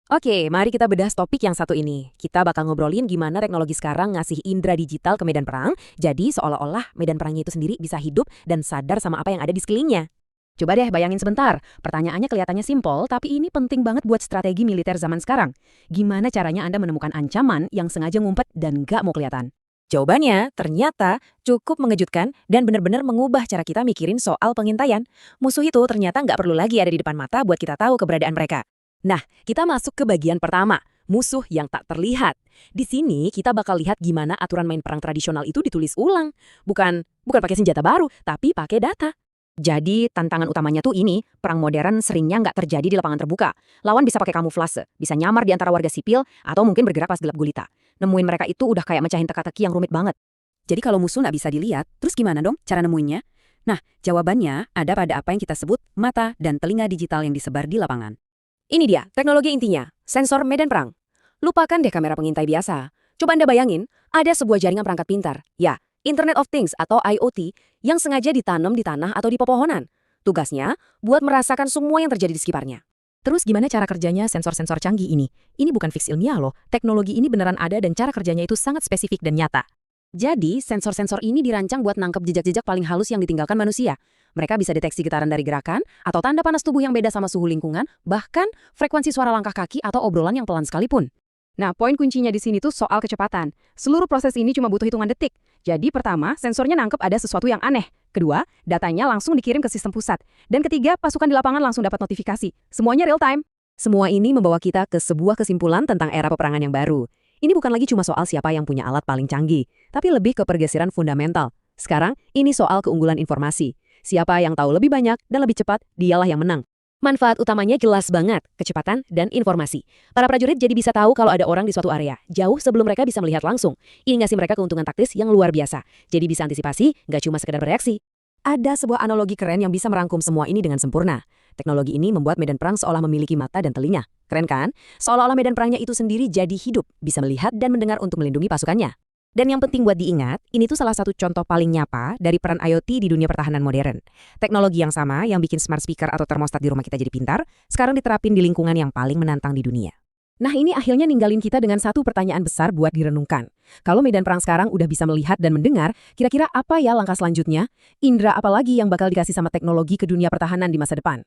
Oke, mari kita bedah topik yang satu ini. Kita bakal ngobrolin gimana teknologi sekarang ngasih indera digital ke medan perang, jadi seolah-olah medan perangnya itu sendiri bisa hidup dan sadar sama apa yang ada di sekelilingnya. Coba deh bayangin sebentar, pertanyaannya kelihatannya simpel, tapi ini penting banget buat strategi militer zaman sekarang. Gimana caranya Anda menemukan ancaman yang sengaja ngumpet dan nggak mau kelihatan? Jawabannya ternyata cukup mengejutkan dan benar-benar mengubah cara kita mikirin soal pengintaian. Musuh itu ternyata nggak perlu lagi ada di depan mata buat kita tahu keberadaan mereka. Nah, kita masuk ke bagian pertama, musuh yang tak terlihat. Di sini kita bakal lihat gimana aturan main perang tradisional itu ditulis ulang. Bukan pakai senjata baru, tapi pakai data. Jadi tantangan utamanya tuh ini, perang modern seringnya nggak terjadi di lapangan terbuka. Lawan bisa pakai kamuflase, bisa nyamar di antara warga sipil, atau mungkin bergerak pas gelap gulita. Nemuin mereka itu udah kayak mecahin teka-teki yang rumit banget. Jadi kalau musuh nggak bisa dilihat, terus gimana dong cara nemuinnya? Nah, jawabannya ada pada apa yang kita sebut mata dan telinga digital yang disebar di lapangan. Ini dia, teknologi intinya, sensor medan perang. Lupakan deh kamera pengintai biasa. Coba Anda bayangin, ada sebuah jaringan perangkat pintar. Ya, Internet of Things atau IoT yang sengaja ditanam di tanah atau di pepohonan. Tugasnya, buat merasakan semua yang terjadi di sekitarnya. Terus gimana cara kerjanya sensor-sensor canggih ini? Ini bukan fix ilmiah loh, teknologi ini beneran ada dan cara kerjanya itu sangat spesifik dan nyata. Jadi, sensor-sensor ini dirancang buat nangkep jejak-jejak paling halus yang ditinggalkan manusia. Mereka bisa deteksi getaran dari gerakan, atau tanda panas tubuh yang beda sama suhu lingkungan, bahkan frekuensi suara langkah kaki atau obrolan yang pelan sekalipun. Nah, poin kuncinya di sini tuh soal kecepatan. Seluruh proses ini cuma butuh hitungan detik. Jadi pertama, sensornya nangkep ada sesuatu yang aneh. Kedua, datanya langsung dikirim ke sistem pusat. Dan ketiga, pasukan di lapangan langsung dapat notifikasi. Semuanya real time. Semua ini membawa kita ke sebuah kesimpulan tentang era peperangan yang baru. Ini bukan lagi cuma soal siapa yang punya alat paling canggih, tapi lebih ke pergeseran fundamental. Sekarang, ini soal keunggulan informasi. Siapa yang tahu lebih banyak dan lebih cepat, dialah yang menang. Manfaat utamanya jelas banget, kecepatan dan informasi. Para prajurit jadi bisa tahu kalau ada orang di suatu area, jauh sebelum mereka bisa melihat langsung. Ini ngasih mereka keuntungan taktis yang luar biasa. Jadi bisa antisipasi, nggak cuma sekedar bereaksi. Ada sebuah analogi keren yang bisa merangkum semua ini dengan sempurna. Teknologi ini membuat medan perang seolah memiliki mata dan telinga. Keren kan? Seolah-olah medan perangnya itu sendiri jadi hidup, bisa melihat dan mendengar untuk melindungi pasukannya. Dan yang penting buat diingat, ini tuh salah satu contoh paling nyata dari peran IoT di dunia pertahanan modern. Teknologi yang sama yang bikin smart speaker atau termostat di rumah kita jadi pintar, sekarang diterapin di lingkungan yang paling menantang di dunia. Nah ini akhirnya ninggalin kita dengan satu pertanyaan besar buat direnungkan. Kalau medan perang sekarang udah bisa melihat dan mendengar, kira-kira apa ya langkah selanjutnya? Indra apa lagi yang bakal dikasih sama teknologi ke dunia pertahanan di masa depan?